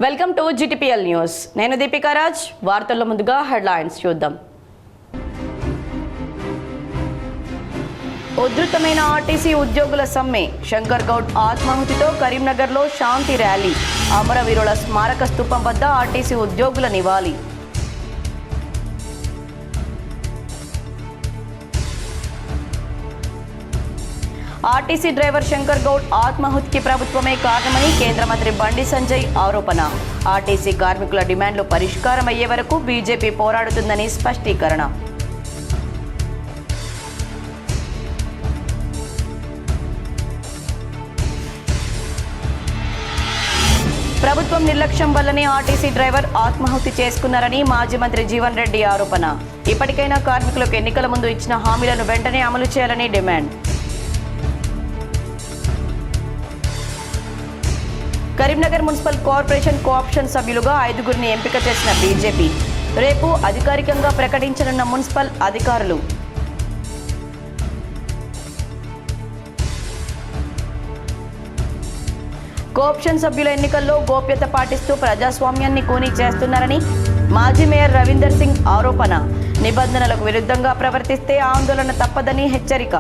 Welcome to GTPL news. నేను దీపికా రాజ్. వార్తల్లో ముందుగా హెడ్లైన్స్ చూద్దాం. ఉధృతమైన ఆర్టీసీ ఉద్యోగుల సమ్మె, శంకర్ గౌడ్ ఆత్మాహుతితో కరీంనగర్లో శాంతి ర్యాలీ, అమరవీరుల స్మారక స్తూపం వద్ద ఆర్టీసీ ఉద్యోగుల నివాళి. ఆర్టీసీ డ్రైవర్ శంకర్ గౌడ్ ఆత్మాహుతికి ప్రభుత్వమే కారణమని కేంద్ర మంత్రి బండి సంజయ్ ఆరోపణ. ఆర్టీసీ కార్మికుల డిమాండ్లు పరిష్కారం అయ్యే వరకు బీజేపీ పోరాడుతుందని స్పష్టీకరణ. ప్రభుత్వం నిర్లక్ష్యం వల్లనే ఆర్టీసీ డ్రైవర్ ఆత్మాహుతి చేసుకున్నారని మాజీ మంత్రి జీవన్ రెడ్డి ఆరోపణ. ఇప్పటికైనా కార్మికులకు ఎన్నికల ముందు ఇచ్చిన హామీలను వెంటనే అమలు చేయాలని demand. Karimnagar municipal corporation co-option సభ్యులుగా 5గురిని ఎంపిక చేసిన బీజేపీ. రేపు అధికారికంగా ప్రకటించనున్న మున్సిపల్ అధికారులు. కోఆప్షన్ సభ్యుల ఎన్నికల్లో గోప్యత పాటిస్తూ ప్రజాస్వామ్యాన్ని కూనీ చేస్తున్నారని మాజీ మేయర్ రవీందర్ సింగ్ ఆరోపణ. నిబంధనలకు విరుద్ధంగా ప్రవర్తిస్తే ఆందోళన తప్పదని హెచ్చరిక.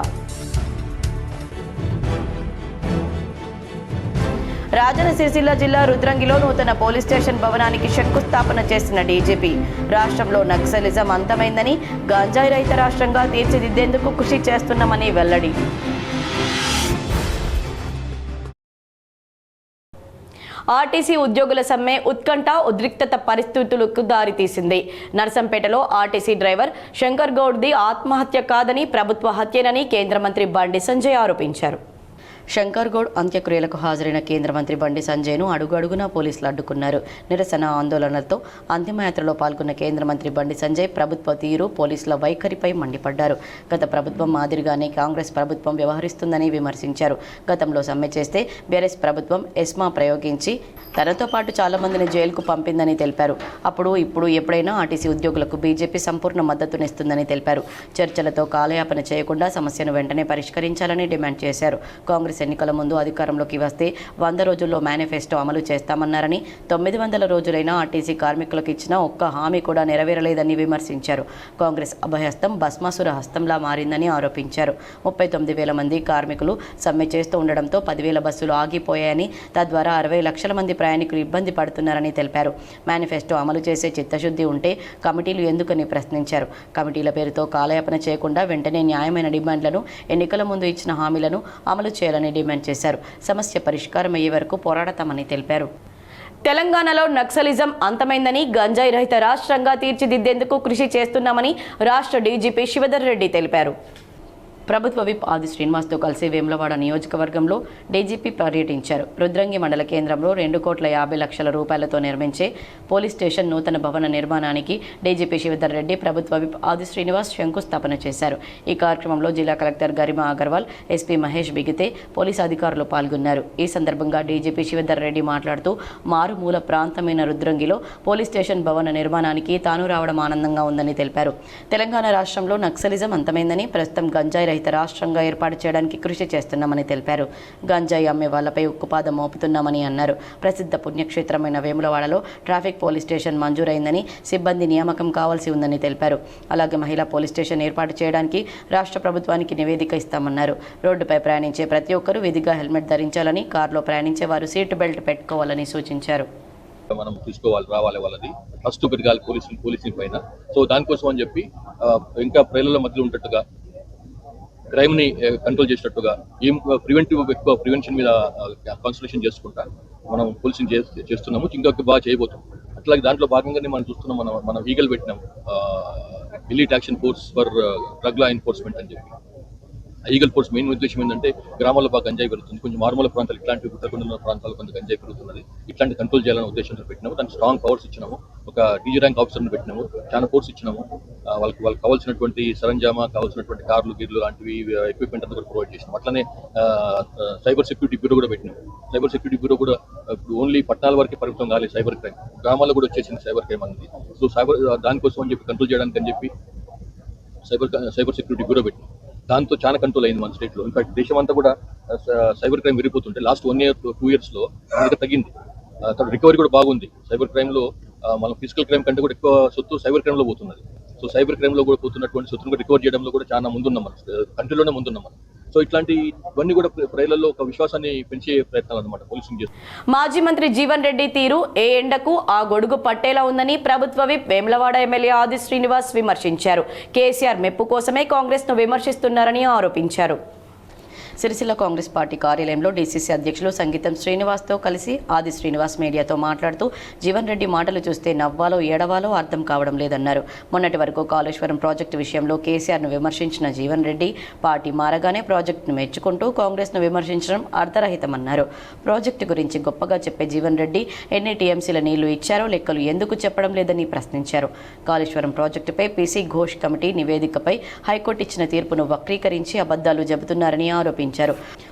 రాజన్న సిరిసిల్ల జిల్లా రుద్రంగిలో నూతన పోలీస్ స్టేషన్ భవనానికి శంకుస్థాపన చేసిన డీజీపీ. రాష్ట్రంలో నక్సలిజం అంతమైందని, గంజాయి రహిత రాష్ట్రంగా తీర్చిదిద్దేందుకు కృషి చేస్తున్నామని వెల్లడి. ఆర్టీసీ ఉద్యోగుల సమ్మె ఉత్కంఠ, ఉద్రిక్తత పరిస్థితులకు దారితీసింది. నర్సంపేటలో ఆర్టీసీ డ్రైవర్ శంకర్ గౌడ్ది ఆత్మహత్య కాదని, ప్రభుత్వ హత్యేనని కేంద్ర మంత్రి బండి సంజయ్ ఆరోపించారు. శంకర్ గౌడ్ అంత్యక్రియలకు హాజరైన కేంద్ర మంత్రి బండి సంజయ్ను అడుగడుగునా పోలీసులు అడ్డుకున్నారు. నిరసన ఆందోళనలతో అంతిమయాత్రలో పాల్గొన్న కేంద్ర మంత్రి బండి సంజయ్ ప్రభుత్వ తీరు, పోలీసుల వైఖరిపై మండిపడ్డారు. గత ప్రభుత్వం మాదిరిగానే కాంగ్రెస్ ప్రభుత్వం వ్యవహరిస్తుందని విమర్శించారు. గతంలో సమ్మె చేస్తే బీఆర్ఎస్ ప్రభుత్వం ఎస్మా ప్రయోగించి తనతో పాటు చాలా మందిని జైలుకు పంపిందని తెలిపారు. ఇప్పుడు ఎప్పుడైనా ఆర్టీసీ ఉద్యోగులకు బీజేపీ సంపూర్ణ మద్దతునిస్తుందని తెలిపారు. చర్చలతో కాలయాపన చేయకుండా సమస్యను వెంటనే పరిష్కరించాలని డిమాండ్ చేశారు. కాంగ్రెస్ ఎన్నికల ముందు అధికారంలోకి వస్తే 100 రోజుల్లో మేనిఫెస్టో అమలు చేస్తామన్నారని, 900 రోజులైనా ఆర్టీసీ కార్మికులకు ఇచ్చిన ఒక్క హామీ కూడా నెరవేరలేదని విమర్శించారు. కాంగ్రెస్ అభయహస్తం భస్మాసుర హస్తంలా మారిందని ఆరోపించారు. 39,000 మంది కార్మికులు సమ్మె చేస్తూ ఉండడంతో 10,000 బస్సులు ఆగిపోయాయని, తద్వారా 60 లక్షల మంది ప్రయాణికులు ఇబ్బంది పడుతున్నారని తెలిపారు. మేనిఫెస్టో అమలు చేసే చిత్తశుద్ధి ఉంటే కమిటీలు ఎందుకని ప్రశ్నించారు. కమిటీల పేరుతో కాలయాపన చేయకుండా వెంటనే న్యాయమైన డిమాండ్లను, ఎన్నికల ముందు ఇచ్చిన హామీలను అమలు చేయాలని డిమాండ్ చేశారు. సమస్య పరిష్కారం అయ్యే వరకు పోరాడతామని తెలిపారు. తెలంగాణలో నక్సలిజం అంతమైందని, గంజాయి రహిత రాష్ట్రంగా తీర్చిదిద్దేందుకు కృషి చేస్తున్నామని రాష్ట్ర డీజీపీ శివధర్ రెడ్డి తెలిపారు. ప్రభుత్వ విప్ ఆది శ్రీనివాస్తో కలిసి వేములవాడ నియోజకవర్గంలో డీజీపీ పర్యటించారు. రుద్రంగి మండల కేంద్రంలో 2,50,00,000 రూపాయలతో నిర్మించే పోలీస్ స్టేషన్ నూతన భవన నిర్మాణానికి డీజీపీ శివధర్ రెడ్డి, ప్రభుత్వ విప్ ఆది శ్రీనివాస్ శంకుస్థాపన చేశారు. ఈ కార్యక్రమంలో జిల్లా collector Garima Agarwal, SP Mahesh Bigite, police అధికారులు పాల్గొన్నారు. ఈ సందర్భంగా డీజీపీ శివధర్ రెడ్డి మాట్లాడుతూ, మారుమూల ప్రాంతమైన రుద్రంగిలో పోలీస్ స్టేషన్ భవన నిర్మాణానికి తాను రావడం ఆనందంగా ఉందని తెలిపారు. తెలంగాణ రాష్ట్రంలో నక్సలిజం అంతమైందని, ప్రస్తుతం గంజాయి రాష్ట్రంగా ఏర్పాటు చేయడానికి కృషి చేస్తున్నామని తెలిపారు. గంజాయి అమ్మే వాళ్లపై ఉక్కుపాదం మోపుతున్నామని అన్నారు. ప్రసిద్ధ పుణ్యక్షేత్రమైన వేములవాడలో ట్రాఫిక్ పోలీస్ స్టేషన్ మంజూరైందని, సిబ్బంది నియామకం కావాల్సి ఉందని తెలిపారు. అలాగే మహిళా పోలీస్ స్టేషన్ ఏర్పాటు చేయడానికి రాష్ట్ర ప్రభుత్వానికి నివేదిక ఇస్తామన్నారు. రోడ్డుపై ప్రయాణించే ప్రతి ఒక్కరూ విధిగా హెల్మెట్ ధరించాలని, కారులో ప్రయాణించే వారు సీట్ బెల్ట్ పెట్టుకోవాలని సూచించారు. మనం రావాలి వాళ్ళది ఫస్ట్ పెరగాలి పోలీసింగ్ పైన. సో దానికోసం అని చెప్పి ఇంకా ప్రజల మధ్యలో ఉన్నట్టుగా క్రైమ్ ని కంట్రోల్ చేసేటట్టుగా ఎక్కువ ప్రివెన్షన్ మీద కాన్సన్ట్రేషన్ చేసుకుంటా మనం పోలీసింగ్ చేస్తున్నాము. ఇంకా బాగా చేయబోతున్నాం. అట్లాగే దాంట్లో భాగంగానే మనం చూస్తున్నాం, మనం ఈగల్ పెట్టినాం, elite action force for drug law enforcement అని చెప్పి. ఈగల్ ఫోర్స్ మెయిన్ ఉద్దేశం ఏంటంటే గ్రామాల్లో బాగా గంజాయి పెరుగుతుంది, కొంచెం మారుమూల ప్రాంతాలు ఇట్లాంటి గుట్టకొండ ప్రాంతాలు కొంత గంజాయి పెరుగుతున్నది, ఇట్లాంటి కంట్రోల్ చేయాలనే ఉద్దేశంతో పెట్టినాము. దానికి స్ట్రాంగ్ పవర్స్ ఇచ్చినాము. ఒక డీజీ ర్యాంక్ ఆఫీసర్ని పెట్టినాము, చాలా ఫోర్స్ ఇచ్చినాము. వాళ్ళకి కావాల్సినటువంటి సరంజామా, కావాల్సినటువంటి కార్లు గిర్లు లాంటివి ఎక్విప్మెంట్ అంతా కూడా ప్రొవైడ్ చేసినాం. అట్లనే సైబర్ సెక్యూరిటీ బ్యూరో కూడా పెట్టినాం. సైబర్ సెక్యూరిటీ బ్యూరో కూడా ఓన్లీ పట్టణాల వరకే పరిమితం కాలేదు, సైబర్ క్రైమ్ గ్రామాల్లో కూడా వచ్చేసింది సైబర్ క్రైమ్ అనేది. సో దానికోసం అని చెప్పి కంట్రోల్ చేయడానికి అని చెప్పి సైబర్ సెక్యూరిటీ బ్యూరో పెట్టినాం. దాంతో చాలా కంట్రోల్ అయింది మన స్టేట్లో. ఇన్ఫాక్ట్ దేశం అంతా కూడా cyber crime విరిగిపోతుంటే last 1 year 2 years లో తగ్గింది. రికవరీ కూడా బాగుంది. సైబర్ క్రైమ్లో మనం ఫిజికల్ క్రైమ్ కంటే కూడా ఎక్కువ సొత్తు సైబర్ క్రైమ్లో పోతున్నది. సో సైబర్ క్రైమ్లో కూడా పోతున్నటువంటి సొత్తును రికవర్ చేయడంలో కూడా చాలా ముందున్నాం, మనం కంట్రీలోనే ముందున్నాం మనం. సో ఇవన్నీ కూడా ప్రజలలో ఒక విశ్వాసాన్ని పెంచే ప్రయత్నాలు అన్నమాట పోలీసింగ్ చేస్తుంది. మాజీ మంత్రి జీవన్ రెడ్డి తీరు ఏ ఎండకు ఆ గొడుగు పట్టేలా ఉందని ప్రభుత్వ విప్ వేములవాడ ఎమ్మెల్యే ఆది శ్రీనివాస్ విమర్శించారు. కేసీఆర్ మెప్పు కోసమే కాంగ్రెస్ ను విమర్శిస్తున్నారని ఆరోపించారు. సిరిసిల్ల కాంగ్రెస్ పార్టీ కార్యాలయంలో డీసీసీ అధ్యక్షులు సంగీతం శ్రీనివాస్తో కలిసి ఆది శ్రీనివాస్ మీడియాతో మాట్లాడుతూ జీవన్ రెడ్డి మాటలు చూస్తే నవ్వాలో ఏడవాలో అర్థం కావడం లేదన్నారు. మొన్నటి వరకు కాళేశ్వరం ప్రాజెక్టు విషయంలో కేసీఆర్ను విమర్శించిన జీవన్ రెడ్డి పార్టీ మారగానే ప్రాజెక్టును మెచ్చుకుంటూ కాంగ్రెస్ను విమర్శించడం అర్థరహితమన్నారు. ప్రాజెక్టు గురించి గొప్పగా చెప్పే జీవన్ రెడ్డి ఎన్ని టీఎంసీల నీళ్లు ఇచ్చారో లెక్కలు ఎందుకు చెప్పడం లేదని ప్రశ్నించారు. కాళేశ్వరం ప్రాజెక్టుపై పీసీ ఘోష్ కమిటీ నివేదికపై హైకోర్టు ఇచ్చిన తీర్పును వక్రీకరించి అబద్ధాలు చెబుతున్నారని ఆరోపించారు.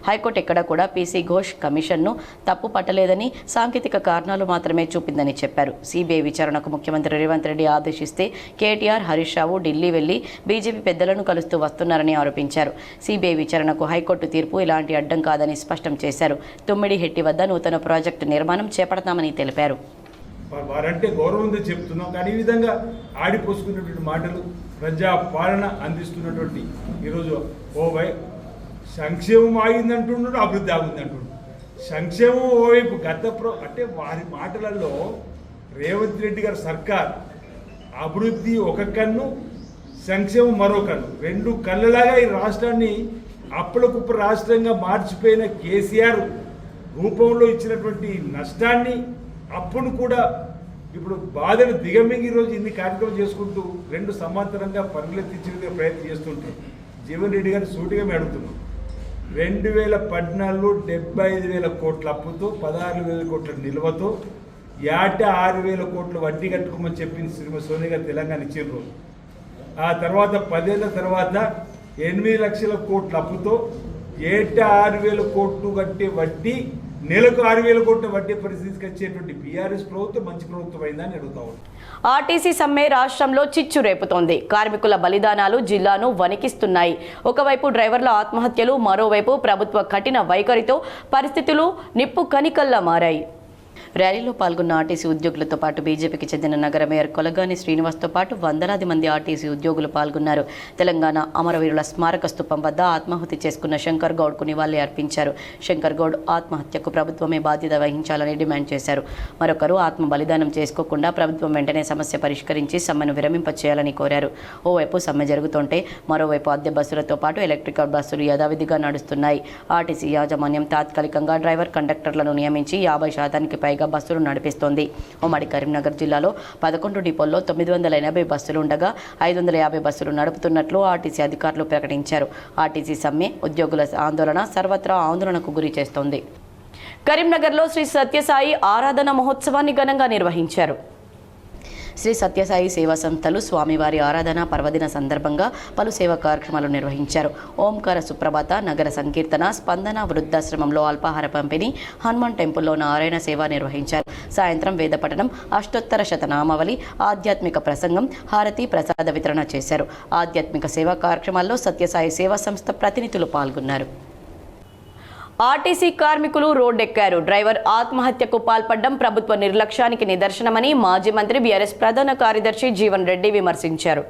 హైకోర్టు ఎక్కడా కూడా పీసీ ఘోష్ కమిషన్ను తప్పు పట్టలేదని, సాంకేతిక కారణాలు మాత్రమే చూపిందని చెప్పారు. సిబిఐ విచారణకు ముఖ్యమంత్రి రేవంత్ రెడ్డి ఆదేశిస్తే కేటీఆర్, హరీష్ రావు ఢిల్లీ వెళ్లి బీజేపీ పెద్దలను కలుస్తూ వస్తున్నారని ఆరోపించారు. సిబిఐ విచారణకు హైకోర్టు తీర్పు ఇలాంటి అడ్డం కాదని స్పష్టం చేశారు. తుమ్మిడిహెట్టి వద్ద నూతన ప్రాజెక్టు నిర్మాణం చేపడతామని తెలిపారు. వారంటే గౌరవంతో చెప్తున్నాం, కానీ ఈ విధంగా ఆడిపోసుకున్నటువంటి మాటలు, ప్రజా పాలన అందిస్తున్నటువంటి ఈరోజు సంక్షేమం ఆగిందంటున్నాడు, అభివృద్ధి ఆగిందంటున్నాడు. సంక్షేమం ఓవైపు అంటే వారి మాటలలో రేవంత్ రెడ్డి గారి సర్కార్ అభివృద్ధి ఒక కన్ను, సంక్షేమం మరో కన్ను, రెండు కళ్ళలాగా ఈ రాష్ట్రాన్ని అప్పులకుప్ప రాష్ట్రంగా మార్చిపోయిన కేసీఆర్ రూపంలో ఇచ్చినటువంటి నష్టాన్ని, అప్పును కూడా ఇప్పుడు బాధను దిగమింగి ఈరోజు ఇన్ని కార్యక్రమం చేసుకుంటూ రెండు సమాంతరంగా పనులెత్తించే ప్రయత్నం చేస్తుంటే జీవన్ రెడ్డి గారిని సూటిగా అడుగుతున్నాం. 2014 75,000 కోట్ల అప్పుతో 16,000 కోట్ల నిల్వతో ఏటా 6,000 కోట్ల వడ్డీ కట్టుకోమని చెప్పింది శ్రీమతి సోనియా గారు తెలంగాణ ఇచ్చిన రోజు. ఆ తర్వాత 10 ఏళ్ల తర్వాత 8 లక్షల కోట్ల అప్పుతో ఏటా 6,000 కోట్లు కట్టే వడ్డీ, నెలకు 6,000 కోట్ల వడ్డీ పరిస్థితికి వచ్చేటువంటి బీఆర్ఎస్ ప్రభుత్వం మంచి ప్రభుత్వం అయిందని అడుగుతా ఉన్నాం. ఆర్టీసీ సమ్మె రాష్ట్రంలో చిచ్చు రేపుతోంది. కార్మికుల బలిదానాలు జిల్లాను వణికిస్తున్నాయి. ఒకవైపు డ్రైవర్ల ఆత్మహత్యలు, మరోవైపు ప్రభుత్వ కఠిన వైఖరితో పరిస్థితులు నిప్పు కణికల్లా మారాయి. ర్యాలీలో పాల్గొన్న ఆర్టీసీ ఉద్యోగులతో పాటు బీజేపీకి చెందిన నగర మేయర్ కొలగాని శ్రీనివాస్తో పాటు వందలాది మంది ఆర్టీసీ ఉద్యోగులు పాల్గొన్నారు. తెలంగాణ అమరవీరుల స్మారక స్థూపం వద్ద ఆత్మాహుతి చేసుకున్న శంకర్ గౌడ్కు నివాళి అర్పించారు. శంకర్ గౌడ్ ఆత్మహత్యకు ప్రభుత్వమే బాధ్యత వహించాలని డిమాండ్ చేశారు. మరొకరు ఆత్మ బలిదానం చేసుకోకుండా ప్రభుత్వం వెంటనే సమస్య పరిష్కరించి సమ్మెను విరమింపచేయాలని కోరారు. ఓవైపు సమ్మె జరుగుతుంటే మరోవైపు అద్దె బస్సులతో పాటు ఎలక్ట్రికల్ బస్సులు యథావిధిగా నడుస్తున్నాయి. ఆర్టీసీ యాజమాన్యం తాత్కాలికంగా డ్రైవర్, కండక్టర్లను నియమించి 50% పైగా బస్సులు నడిపిస్తోంది. ఉమ్మడి కరీంనగర్ జిల్లాలో 11 డిపోల్లో 980 బస్సులు ఉండగా 550 బస్సులు నడుపుతున్నట్లు ఆర్టీసీ అధికారులు ప్రకటించారు. ఆర్టీసీ సమ్మె, ఉద్యోగుల ఆందోళన సర్వత్రా ఆందోళనకు గురి చేస్తోంది. కరీంనగర్లో శ్రీ సత్యసాయి ఆరాధన మహోత్సవాన్ని ఘనంగా నిర్వహించారు. శ్రీ సత్యసాయి సేవా సంస్థలు స్వామివారి ఆరాధన పర్వదిన సందర్భంగా పలు సేవా కార్యక్రమాలు నిర్వహించారు. ఓంకార సుప్రభాత, నగర సంకీర్తన, స్పందన, వృద్ధాశ్రమంలో అల్పాహార పంపిణీ, హనుమాన్ టెంపుల్లో నారాయణ సేవ నిర్వహించారు. సాయంత్రం వేద పఠనం, అష్టోత్తర శతనామావళి, ఆధ్యాత్మిక ప్రసంగం, హారతి, ప్రసాద వితరణ చేశారు. ఆధ్యాత్మిక సేవా కార్యక్రమాల్లో సత్యసాయి సేవా సంస్థ ప్రతినిధులు పాల్గొన్నారు. ఆర్టీసీ కార్మికులు రోడ్డెక్కారు. డ్రైవర్ ఆత్మహత్యకు పాల్పడడం ప్రభుత్వ నిర్లక్ష్యానికి నిదర్శనమని మాజీ మంత్రి బీఆర్ఎస్ ప్రధాన కార్యదర్శి జీవన్ రెడ్డి విమర్శించారు.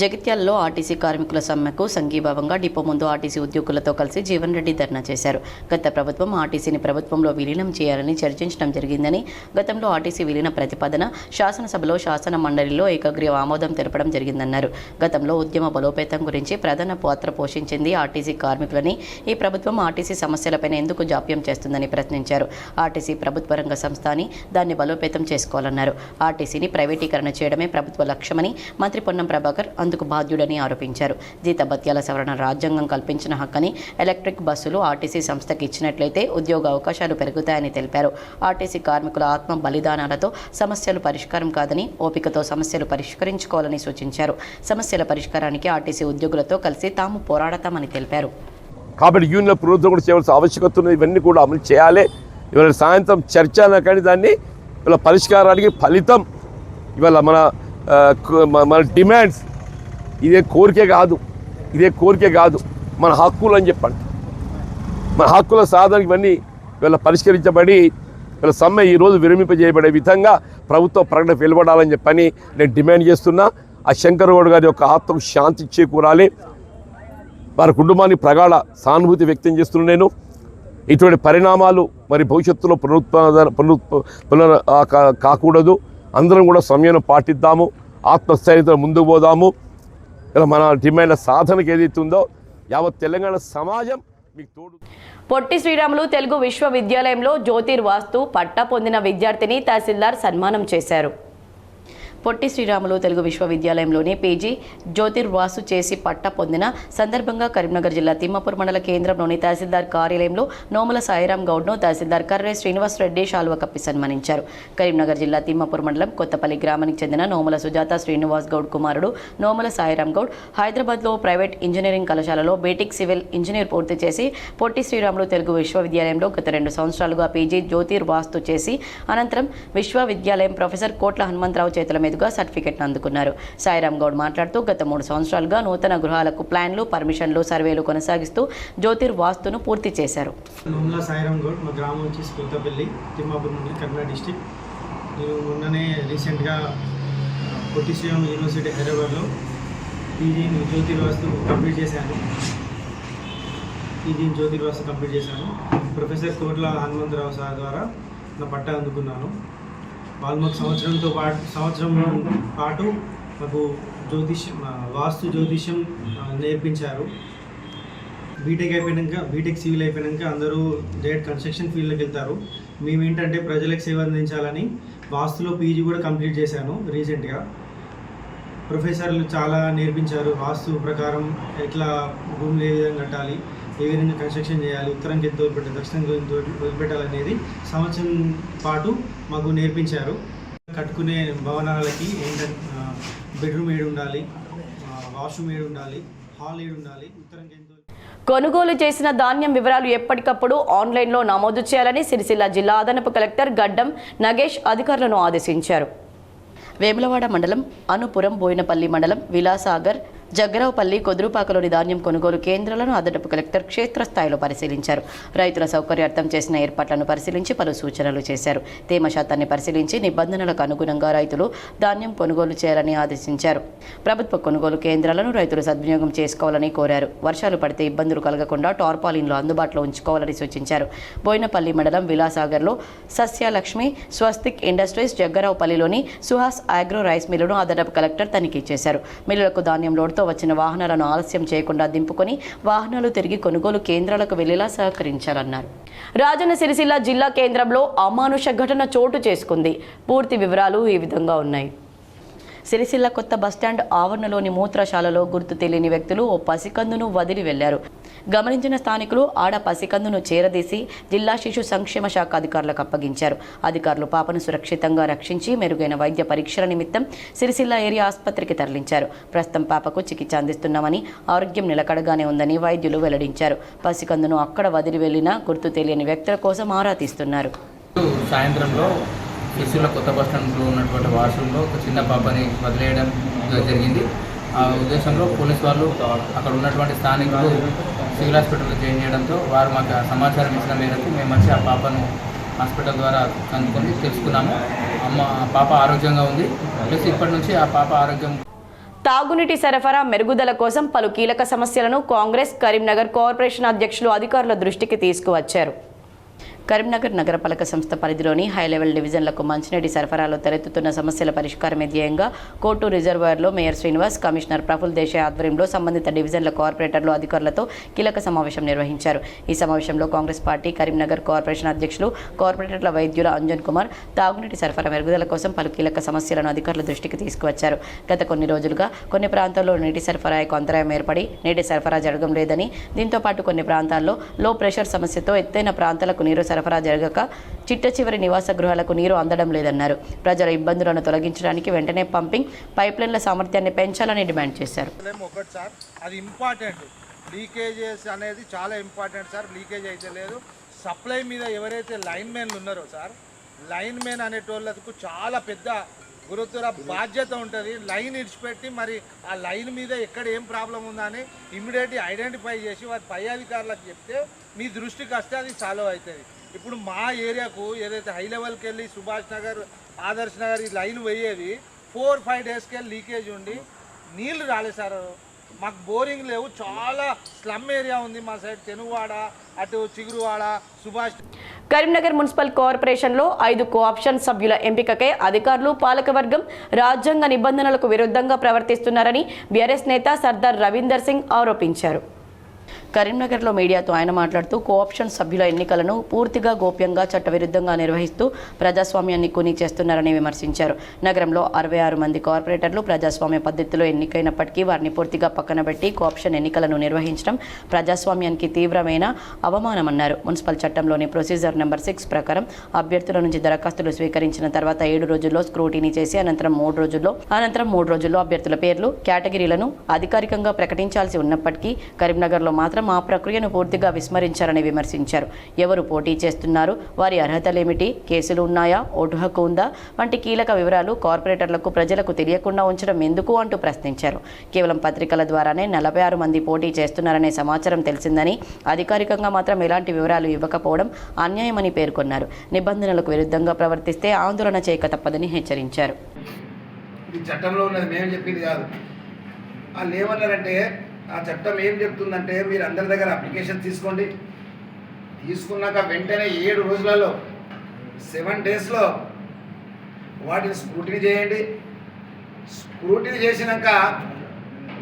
జగిత్యాలలో ఆర్టీసీ కార్మికుల సమ్మెకు సంఘీభావంగా డిపో ముందు ఆర్టీసీ ఉద్యోగులతో కలిసి జీవన్ రెడ్డి ధర్నా చేశారు. గత ప్రభుత్వం ఆర్టీసీని ప్రభుత్వంలో విలీనం చేయాలని చర్చించడం జరిగిందని, గతంలో ఆర్టీసీ విలీన ప్రతిపాదన శాసనసభలో శాసన మండలిలో ఏకగ్రీవ ఆమోదం తెలపడం జరిగిందన్నారు. గతంలో ఉద్యమ బలోపేతం గురించి ప్రధాన పాత్ర పోషించింది ఆర్టీసీ కార్మికులని, ఈ ప్రభుత్వం ఆర్టీసీ సమస్యలపైన ఎందుకు జాప్యం చేస్తుందని ప్రశ్నించారు. ఆర్టీసీ ప్రభుత్వ రంగ సంస్థ అని, దాన్ని బలోపేతం చేసుకోవాలన్నారు. ఆర్టీసీని ప్రైవేటీకరణ చేయడమే ప్రభుత్వ లక్ష్యమని మంత్రి పొన్నం ప్రభాకర్ అందుకు బాధ్యుడని ఆరోపించారు. జీతభత్యాల సవరణ రాజ్యాంగం కల్పించిన హక్కని ఎలక్ట్రిక్ బస్సులు ఆర్టీసీ సంస్థకి ఇచ్చినట్లయితే ఉద్యోగ అవకాశాలు పెరుగుతాయని తెలిపారు. ఆర్టీసీ కార్మికుల ఆత్మ బలిదానాలతో సమస్యలు పరిష్కారం కాదని, ఓపికతో సమస్యలు పరిష్కరించుకోవాలని సూచించారు. సమస్యల పరిష్కారానికి ఆర్టీసీ ఉద్యోగులతో కలిసి తాము పోరాడతామని తెలిపారు. కాబట్టి యూనియన్ ప్రభుత్వం కూడా చేయవలసిన ఆవశ్యకత ఉన్నది. ఇవన్నీ కూడా అమలు చేయాలి. ఇవాళ సాయంత్రం చర్చ కానీ దాన్ని ఇవాళ పరిష్కారానికి ఫలితం ఇవాళ మన డిమాండ్స్ ఇదే కోరికే కాదు, మన హక్కులు అని చెప్పండి. మన హక్కుల సాధనకి ఇవన్నీ ఇవాళ పరిష్కరించబడి వీళ్ళ సమ్మె ఈరోజు విరమింపజేయబడే విధంగా ప్రభుత్వ ప్రకటన వెలువడాలని చెప్పని నేను డిమాండ్ చేస్తున్నా. ఆ శంకర్ గౌడ్ గారి యొక్క ఆత్మకు శాంతి చేకూరాలి. వారి కుటుంబానికి ప్రగాఢ సానుభూతి వ్యక్తం చేస్తున్నాను నేను. ఇటువంటి పరిణామాలు మరి భవిష్యత్తులో కాకూడదు. అందరం కూడా సమయం పాటిద్దాము, ఆత్మస్థైర్యంతో ముందుకు పోదాము. ఇలా మన డిమాండ్ల సాధనకు ఏదైతే ఉందో యావత్ తెలంగాణ సమాజం మీకు తోడు. పొట్టి శ్రీరాములు తెలుగు విశ్వవిద్యాలయంలో జ్యోతిర్వాస్తు పట్టా పొందిన విద్యార్థిని తహసీల్దార్ సన్మానం చేశారు. పొట్టి శ్రీరాములు తెలుగు విశ్వవిద్యాలయంలోని పీజీ జ్యోతిర్వాసు చేసి పట్టా పొందిన సందర్భంగా కరీంనగర్ జిల్లా తిమ్మాపూర్ మండల కేంద్రంలోని తహసీల్దార్ కార్యాలయంలో నోముల సాయిరాం గౌడ్ను తహసీల్దార్ కర్రే శ్రీనివాస్ రెడ్డి శాలువ కప్పి సన్మానించారు. కరీంనగర్ జిల్లా తిమ్మాపూర్ మండలం కొత్తపల్లి గ్రామానికి చెందిన నోముల సుజాత శ్రీనివాస్ గౌడ్ కుమారుడు నోముల సాయిరాం గౌడ్ హైదరాబాద్లో ప్రైవేట్ ఇంజనీరింగ్ కళాశాలలో బీటెక్ సివిల్ ఇంజనీర్ పూర్తి చేసి పొట్టి శ్రీరాములు తెలుగు విశ్వవిద్యాలయంలో గత 2 సంవత్సరాలుగా పీజీ జ్యోతిర్వాస్తు చేసి అనంతరం విశ్వవిద్యాలయం ప్రొఫెసర్ కోట్ల హనుమంతరావు చేతుల మీద సర్టిఫికెట్ అందుకున్నారు. సాయిరాం గౌడ్ మాట్లాడుతూ గత 3 సంవత్సరాలుగా నూతన గృహాలకు ప్లాన్లు, పర్మిషన్లు, సర్వేలు కొనసాగిస్తూ జ్యోతిర్వాస్తును పూర్తి చేశారు. నోముల సాయిరాం గౌడ్, మా గ్రామం వచ్చేసి కొత్తపల్లి, తిమ్మాపూర్ నుండి కర్నూలు డిస్టిక్. నేను మొన్ననే రీసెంట్గా పొట్టి శ్రీరాములు యూనివర్సిటీ హైదరాబాద్లో పీజీ జ్యోతిర్వాస్తు కంప్లీట్ చేశాను. ప్రొఫెసర్ కోట్ల హనుమంతరావు సార్ ద్వారా నా పట్టా అందుకున్నాను. వాళ్ళు మాకు సంవత్సరం పాటు మాకు వాస్తు జ్యోతిష్యం నేర్పించారు. బీటెక్ సివిల్ అయిపోయాక అందరూ డైరెక్ట్ కన్స్ట్రక్షన్ ఫీల్డ్లోకి వెళ్తారు. మేము ఏంటంటే ప్రజలకు సేవ అందించాలని వాస్తులో పీజీ కూడా కంప్లీట్ చేశాను రీసెంట్గా. ప్రొఫెసర్లు చాలా నేర్పించారు. వాస్తు ప్రకారం ఎట్లా భూములు ఏ విధంగా కట్టాలి, ఏ విధంగా కన్స్ట్రక్షన్ చేయాలి, ఉత్తరంకి ఎంత వదిలిపెట్టాలి, దక్షిణంకి ఎంత వదిలిపెట్టాలనేది సంవత్సరం పాటు మాకు నేర్పించారు. కట్టుకునే భవనాలకి ఏంటంటే బెడ్రూమ్ ఏడు ఉండాలి, వాష్రూమ్ ఏడు ఉండాలి, హాల్ ఏడు ఉండాలి, ఉత్తరంకి ఎంత. కొనుగోలు చేసిన ధాన్యం వివరాలు ఎప్పటికప్పుడు ఆన్లైన్లో నమోదు చేయాలని సిరిసిల్ల జిల్లా అదనపు కలెక్టర్ గడ్డం నగేష్ అధికారులను ఆదేశించారు. వేములవాడ మండలం, అనుపురం, బోయినపల్లి మండలం, విలాసాగర్, జగ్గరావుపల్లి, కొదురుపాకలోని ధాన్యం కొనుగోలు కేంద్రాలను అదనపు కలెక్టర్ క్షేత్రస్థాయిలో పరిశీలించారు. రైతుల సౌకర్యార్థం చేసిన ఏర్పాట్లను పరిశీలించి పలు సూచనలు చేశారు. తేమ శాతాన్ని పరిశీలించి నిబంధనలకు అనుగుణంగా రైతులు ధాన్యం కొనుగోలు చేయాలని ఆదేశించారు. ప్రభుత్వ కొనుగోలు కేంద్రాలను రైతులు సద్వినియోగం చేసుకోవాలని కోరారు. వర్షాలు పడితే ఇబ్బందులు కలగకుండా టార్పాలిన్లు అందుబాటులో ఉంచుకోవాలని సూచించారు. బోయినపల్లి మండలం విలాసాగర్లో సస్యలక్ష్మి స్వస్తిక్ ఇండస్ట్రీస్, జగ్గరావుపల్లిలోని సుహాస్ ఆగ్రో రైస్ మిల్లును అదనపు కలెక్టర్ తనిఖీ చేశారు. మిల్లులకు ధాన్యం లోడ్తో వచ్చిన వాహనాలను ఆలస్యం చేయకుండా దింపుకొని వాహనాలు తిరిగి కొనుగోలు కేంద్రాలకు వెళ్లేలా సహకరించాలన్నారు. రాజన్న సిరిసిల్ల జిల్లా కేంద్రంలో అమానుష ఘటన చోటు చేసుకుంది. పూర్తి వివరాలు ఈ విధంగా ఉన్నాయి. సిరిసిల్ల కొత్త బస్టాండ్ ఆవరణలోని మూత్రశాలలో గుర్తు తెలియని వ్యక్తులు ఓ పసికందును వదిలి వెళ్లారు. గమనించిన స్థానికులు ఆడ పసికందును చేరదీసి జిల్లా శిశు సంక్షేమ శాఖ అధికారులకు అప్పగించారు. అధికారులు పాపను సురక్షితంగా రక్షించి మెరుగైన వైద్య పరీక్షల నిమిత్తం సిరిసిల్ల ఏరియా ఆసుపత్రికి తరలించారు. ప్రస్తుతం పాపకు చికిత్స అందిస్తున్నామని, ఆరోగ్యం నిలకడగానే ఉందని వైద్యులు వెల్లడించారు. పసికందును అక్కడ వదిలి వెళ్లిన గుర్తు తెలియని వ్యక్తుల కోసం ఆరా తీస్తున్నారు. సాయంత్రంలో సిరిసిల్ల కొత్త బస్టాండ్లో ఉన్నటువంటి వాష్రూమ్లో ఒక చిన్న పాపని వదిలేయడం జరిగింది. ఆ ఉద్దేశంలో పోలీసు వాళ్ళు అక్కడ ఉన్నటువంటి స్థానికులు సివిల్ హాస్పిటల్లో జాయిన్ చేయడంతో వారు మాకు సమాచారం ఇచ్చిన మేరకు మేము వచ్చి ఆ పాపను హాస్పిటల్ ద్వారా కనుక్కొని తెలుసుకున్నాము. పాప ఆరోగ్యంగా ఉంది. ప్లస్ ఇప్పటి నుంచి ఆ పాప ఆరోగ్యం. తాగునీటి సరఫరా మెరుగుదల కోసం పలు కీలక సమస్యలను కాంగ్రెస్ కరీంనగర్ కార్పొరేషన్ అధ్యక్షులు అధికారుల దృష్టికి తీసుకువచ్చారు. కరీంనగర్ నగరపాలక సంస్థ పరిధిలోని హై లెవెల్ డివిజన్లకు మంచినీటి సరఫరాలో తలెత్తుతున్న సమస్యల పరిష్కారమే ధ్యేయంగా కోర్టు రిజర్వాయర్లో మేయర్ శ్రీనివాస్, కమిషనర్ ప్రఫుల్ దేశాయ్ ఆధ్వర్యంలో సంబంధిత డివిజన్ల కార్పొరేటర్లు, అధికారులతో కీలక సమావేశం నిర్వహించారు. ఈ సమావేశంలో కాంగ్రెస్ పార్టీ కరీంనగర్ కార్పొరేషన్ అధ్యక్షులు, కార్పొరేటర్ల వైద్యుల అంజన్ కుమార్ తాగునీటి సరఫరా మెరుగుదల కోసం పలు కీలక సమస్యలను అధికారుల దృష్టికి తీసుకువచ్చారు. గత కొన్ని రోజులుగా కొన్ని ప్రాంతాల్లో నీటి సరఫరాకు అంతరాయం ఏర్పడి నీటి సరఫరా జరగడం లేదని, దీంతో పాటు కొన్ని ప్రాంతాల్లో లో ప్రెషర్ సమస్యతో ఎత్తైన ప్రాంతాలకు నీరు సరఫరా జరగక చిట్ట చివరి నివాస గృహాలకు నీరు అందడం లేదన్నారు. ప్రజల ఇబ్బందులను తొలగించడానికి వెంటనే పంపింగ్ పైప్లైన్ల సామర్థ్యాన్ని పెంచాలని డిమాండ్ చేశారు. ఒకటి సార్, అది ఇంపార్టెంట్. లీకేజెస్ అనేది చాలా ఇంపార్టెంట్ సార్. లీకేజ్ అయితే లేదు. సప్లై మీద ఎవరైతే లైన్ మెన్లు ఉన్నారో సార్, లైన్ మెన్ అనేటోళ్ళకు చాలా పెద్ద గురుతుర బాధ్యత ఉంటుంది. లైన్ ఇడిచిపెట్టి మరి ఆ లైన్ మీద ఎక్కడ ఏం ప్రాబ్లం ఉందా అని ఇమ్మీడియట్లీ ఐడెంటిఫై చేసి వారి పై అధికారులకు చెప్తే మీ దృష్టికి వస్తే అది సాల్వ్ అవుతుంది. ఇప్పుడు మా ఏరియాకు ఏదైతే హై లెవెల్కి వెళ్ళి సుభాష్ నగర్, ఆదర్శ్ నగర్ ఈ లైన్ పోయేది 4-5 డేస్కి వెళ్ళి లీకేజ్ ఉండి నీళ్లు రాలేదు సార్. మాకు బోరింగ్ లేవు, చాలా స్లమ్ ఏరియా ఉంది మా సైడ్, తెనువాడ, అటు చిగురువాడ, సుభాష్. కరీంనగర్ మున్సిపల్ కార్పొరేషన్లో 5 కోఆప్షన్ సభ్యుల ఎంపికకై అధికారులు, పాలకవర్గం రాజ్యాంగ నిబంధనలకు విరుద్ధంగా ప్రవర్తిస్తున్నారని బీఆర్ఎస్ నేత సర్దార్ రవీందర్ సింగ్ ఆరోపించారు. కరీంనగర్లో మీడియాతో ఆయన మాట్లాడుతూ కోఆప్షన్ సభ్యుల ఎన్నికలను పూర్తిగా గోప్యంగా చట్టవిరుద్ధంగా నిర్వహిస్తూ ప్రజాస్వామ్యాన్ని కూనీ చేస్తున్నారని విమర్శించారు. నగరంలో 66 మంది కార్పొరేటర్లు ప్రజాస్వామ్య పద్ధతిలో ఎన్నికైనప్పటికీ వారిని పూర్తిగా పక్కనబెట్టి కోఆప్షన్ ఎన్నికలను నిర్వహించడం ప్రజాస్వామ్యానికి తీవ్రమైన అవమానమన్నారు. మున్సిపల్ చట్టంలోని ప్రొసీజర్ నెంబర్ 6 ప్రకారం అభ్యర్థుల నుంచి దరఖాస్తులు స్వీకరించిన తర్వాత 7 రోజుల్లో స్క్రూటీనీ చేసి అనంతరం 3 రోజుల్లో అభ్యర్థుల పేర్లు, కేటగిరీలను అధికారికంగా ప్రకటించాల్సి ఉన్నప్పటికీ కరీంనగర్లో మాత్రం ఆ ప్రక్రియను పూర్తిగా విస్మరించారని విమర్శించారు. ఎవరు పోటీ చేస్తున్నారు, వారి అర్హతలేమిటి, కేసులు ఉన్నాయా, ఓటు హక్కు ఉందా వంటి కీలక వివరాలు కార్పొరేటర్లకు, ప్రజలకు తెలియకుండా ఉంచడం ఎందుకు అంటూ ప్రశ్నించారు. కేవలం పత్రికల ద్వారానే 46 మంది పోటీ చేస్తున్నారనే సమాచారం తెలిసిందని, అధికారికంగా మాత్రం ఎలాంటి వివరాలు ఇవ్వకపోవడం అన్యాయమని పేర్కొన్నారు. నిబంధనలకు విరుద్ధంగా ప్రవర్తిస్తే ఆందోళన చేయక తప్పదని హెచ్చరించారు. ఇది చట్టంలో ఉన్నది, మేము చెప్పింది కాదు. వాళ్ళు ఏమన్నారంటే, ఆ చట్టం ఏం చెప్తుందంటే మీరు అందరి దగ్గర అప్లికేషన్ తీసుకోండి, తీసుకున్నాక వెంటనే 7 రోజులలో 7 డేస్లో వాటిని స్క్రూటినీ చేయండి. స్క్రూటినీ చేసినాక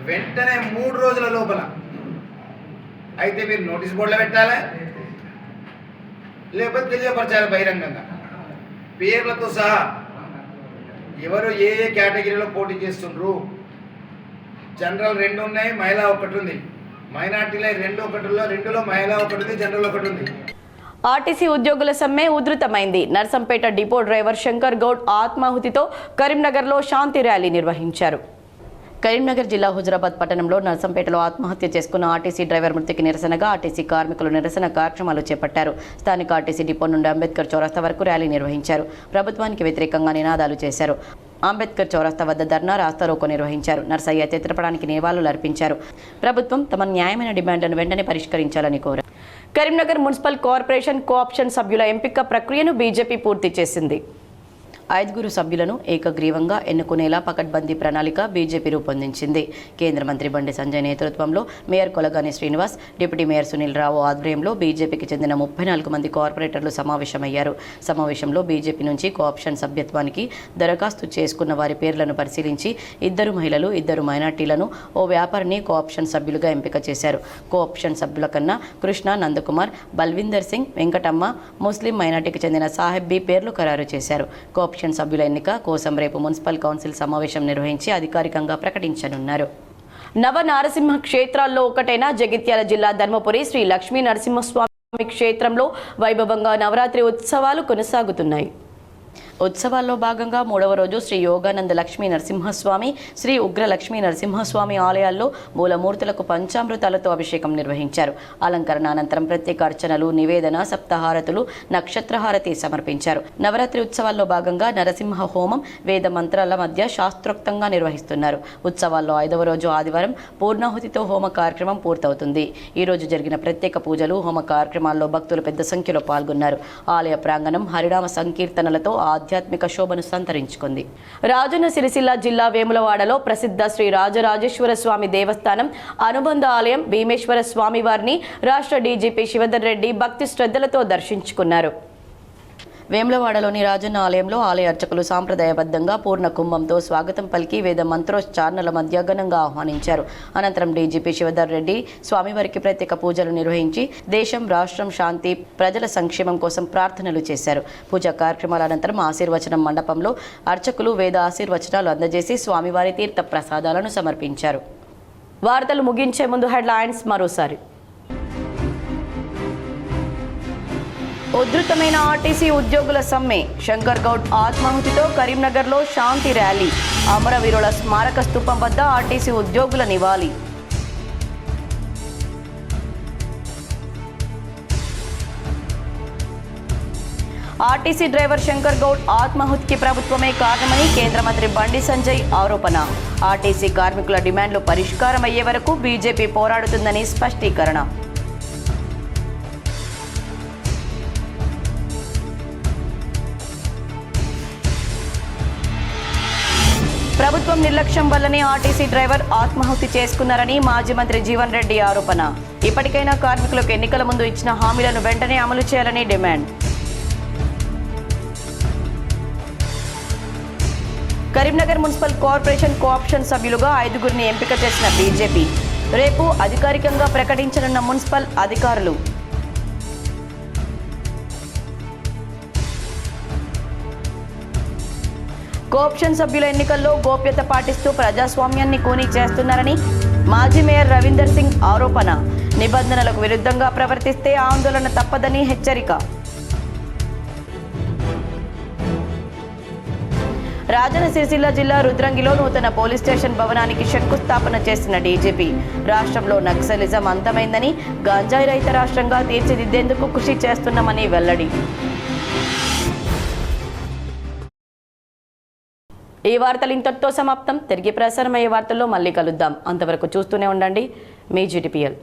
వెంటనే 3 రోజుల లోపల అయితే మీరు నోటీస్ బోర్డులో పెట్టాలి, లేకపోతే తెలియపరచాలి బహిరంగంగా పేర్లతో సహా ఎవరు ఏ ఏ కేటగిరీలో పోటీ చేస్తుండ్రు. జనరల్ 2 ఉన్నాయి, మహిళా 1 ఉంది. మైనార్టీలో 2లో మహిళా 1 ఉంది, జనరల్ 1 ఉంది. ఆర్టీసీ ఉద్యోగుల సమ్మె ఉధృతమైంది. నర్సంపేట డిపో డ్రైవర్ శంకర్ గౌడ్ ఆత్మాహుతితో కరీంనగర్లో శాంతి ర్యాలీ నిర్వహించారు. కరీంనగర్ జిల్లా హుజరాబాద్ పట్టణంలో నర్సంపేటలో ఆత్మహత్య చేసుకున్న ఆర్టీసీ డ్రైవర్ మృతికి నిరసనగా ఆర్టీసీ కార్మికులు నిరసన కార్యక్రమాలు చేపట్టారు. స్థానిక ఆర్టీసీ డిపో నుండి అంబేద్కర్ చౌరస్తా వరకు ర్యాలీ నిర్వహించారు. ప్రభుత్వానికి వ్యతిరేకంగా నినాదాలు చేశారు. అంబేద్కర్ చౌరస్తా వద్ద ధర్నా, రాస్తారోకో నిర్వహించారు. నర్సయ్య చిత్రపటానికి నివాళులు అర్పించారు. ప్రభుత్వం తమ న్యాయమైన డిమాండ్లను వెంటనే పరిష్కరించాలని కోరారు. కరీంనగర్ మున్సిపల్ కార్పొరేషన్ కోఆప్షన్ సభ్యుల ఎంపిక ప్రక్రియను బీజేపీ పూర్తి చేసింది. 5 సభ్యులను ఏకగ్రీవంగా ఎన్నుకునేలా పకడ్బందీ ప్రణాళిక బీజేపీ రూపొందించింది. కేంద్ర మంత్రి బండి సంజయ్ నేతృత్వంలో mayor Kolagani Srinivas, deputy mayor Sunil Rao ఆధ్వర్యంలో బీజేపీకి చెందిన 34 మంది కార్పొరేటర్లు సమావేశమయ్యారు. సమావేశంలో బీజేపీ నుంచి కోఆప్షన్ సభ్యత్వానికి దరఖాస్తు చేసుకున్న వారి పేర్లను పరిశీలించి 2 మహిళలు, 2 మైనార్టీలను, ఓ వ్యాపారిని కోఆప్షన్ సభ్యులుగా ఎంపిక చేశారు. కోఆప్షన్ సభ్యుల కన్నా కృష్ణ, నందకుమార్, బల్విందర్ సింగ్, వెంకటమ్మ, ముస్లిం మైనార్టీకి చెందిన సాహెబ్ బి పేర్లు ఖరారు చేశారు. కోఆప్షన్ సభ్యుల ఎన్నిక కోసం రేపు మున్సిపల్ కౌన్సిల్ సమావేశం నిర్వహించి అధికారికంగా ప్రకటించనున్నారు. నవ నారసింహ క్షేత్రాల్లో ఒకటైన జగిత్యాల జిల్లా ధర్మపురి శ్రీ లక్ష్మీ నరసింహస్వామి క్షేత్రంలో వైభవంగా నవరాత్రి ఉత్సవాలు కొనసాగుతున్నాయి. ఉత్సవాల్లో భాగంగా 3వ రోజు శ్రీ యోగానంద లక్ష్మీ నరసింహస్వామి, శ్రీ ఉగ్ర లక్ష్మీ నరసింహస్వామి ఆలయాల్లో మూలమూర్తులకు పంచామృతాలతో అభిషేకం నిర్వహించారు. అలంకరణ అనంతరం ప్రత్యేక అర్చనలు, నివేదన, సప్తహారతులు, నక్షత్రహారతి సమర్పించారు. నవరాత్రి ఉత్సవాల్లో భాగంగా నరసింహ హోమం, వేద మంత్రాల మధ్య శాస్త్రోక్తంగా నిర్వహిస్తున్నారు. ఉత్సవాల్లో 5వ రోజు ఆదివారం పూర్ణాహుతితో హోమ కార్యక్రమం పూర్తవుతుంది. ఈ రోజు జరిగిన ప్రత్యేక పూజలు, హోమ కార్యక్రమాల్లో భక్తులు పెద్ద సంఖ్యలో పాల్గొన్నారు. ఆలయ ప్రాంగణం హరినామ సంకీర్తనలతో ఆధ్యాత్మిక శోభను సంతరించుకుంది. రాజన్న సిరిసిల్ల జిల్లా వేములవాడలో ప్రసిద్ధ శ్రీ రాజరాజేశ్వర స్వామి దేవస్థానం అనుబంధ ఆలయం భీమేశ్వర స్వామి వారిని రాష్ట్ర డీజీపీ శివధర్ రెడ్డి భక్తి శ్రద్ధలతో దర్శించుకున్నారు. వేములవాడలోని రాజన్న ఆలయంలో ఆలయ అర్చకులు సాంప్రదాయబద్ధంగా పూర్ణ కుంభంతో స్వాగతం పలికి వేద మంత్రోచ్చారణల మధ్య ఘనంగా ఆహ్వానించారు. అనంతరం డీజీపీ శివధర్ రెడ్డి స్వామివారికి ప్రత్యేక పూజలు నిర్వహించి దేశం, రాష్ట్రం శాంతి, ప్రజల సంక్షేమం కోసం ప్రార్థనలు చేశారు. పూజా కార్యక్రమాల అనంతరం ఆశీర్వచనం మండపంలో అర్చకులు వేద ఆశీర్వచనాలు అందజేసి స్వామివారి తీర్థ ప్రసాదాలను సమర్పించారు. వార్తలు ముగించే ముందు హెడ్లైన్స్ మరోసారి. ఉధృతమైన ఆర్టీసీ ఉద్యోగుల సమ్మె, శంకర్ గౌడ్ ఆత్మాహుతితో కరీంనగర్లో శాంతి ర్యాలీ, అమరవీరుల స్మారక స్తూపం వద్ద ఆర్టీసీ ఉద్యోగుల నివాళి. ఆర్టీసీ డ్రైవర్ శంకర్ గౌడ్ ఆత్మాహుతికి ప్రభుత్వమే కారణమని కేంద్ర మంత్రి బండి సంజయ్ ఆరోపణ. ఆర్టీసీ కార్మికుల డిమాండ్లు పరిష్కారం అయ్యే వరకు బీజేపీ పోరాడుతుందని స్పష్టీకరణ. ప్రభుత్వం నిర్లక్ష్యం వల్లనే ఆర్టీసీ డ్రైవర్ ఆత్మాహుతి చేసుకున్నారని మాజీ మంత్రి జీవన్ రెడ్డి ఆరోపణ. ఇప్పటికైనా కార్మికులకు ఎన్నికల ముందు ఇచ్చిన హామీలను వెంటనే అమలు చేయాలని demand. Karimnagar municipal corporation co-option సభ్యులుగా 5గురిని ఎంపిక చేసిన బీజేపీ. రేపు అధికారికంగా ప్రకటించనున్న మున్సిపల్ అధికారులు. కోఆప్షన్ సభ్యుల ఎన్నికల్లో గోప్యత పాటిస్తూ ప్రజాస్వామ్యాన్ని కూనీ చేస్తున్నారని మాజీ మేయర్ రవీందర్ సింగ్ ఆరోపణ. నిబంధనలకు విరుద్ధంగా ప్రవర్తిస్తే ఆందోళన తప్పదని హెచ్చరిక. రాజన్న సిరిసిల్ల జిల్లా రుద్రంగిలో నూతన పోలీస్ స్టేషన్ భవనానికి శంకుస్థాపన చేసిన డీజీపీ. రాష్ట్రంలో నక్సలిజం అంతమైందని, గాంజాయి రహిత రాష్ట్రంగా తీర్చిదిద్దేందుకు కృషి చేస్తున్నామని వెల్లడి. ఈ వార్తలు ఇంతటితో సమాప్తం. తిరిగి ప్రసారమయ్యే వార్తల్లో మళ్ళీ కలుద్దాం. అంతవరకు చూస్తూనే ఉండండి మీ GTPL.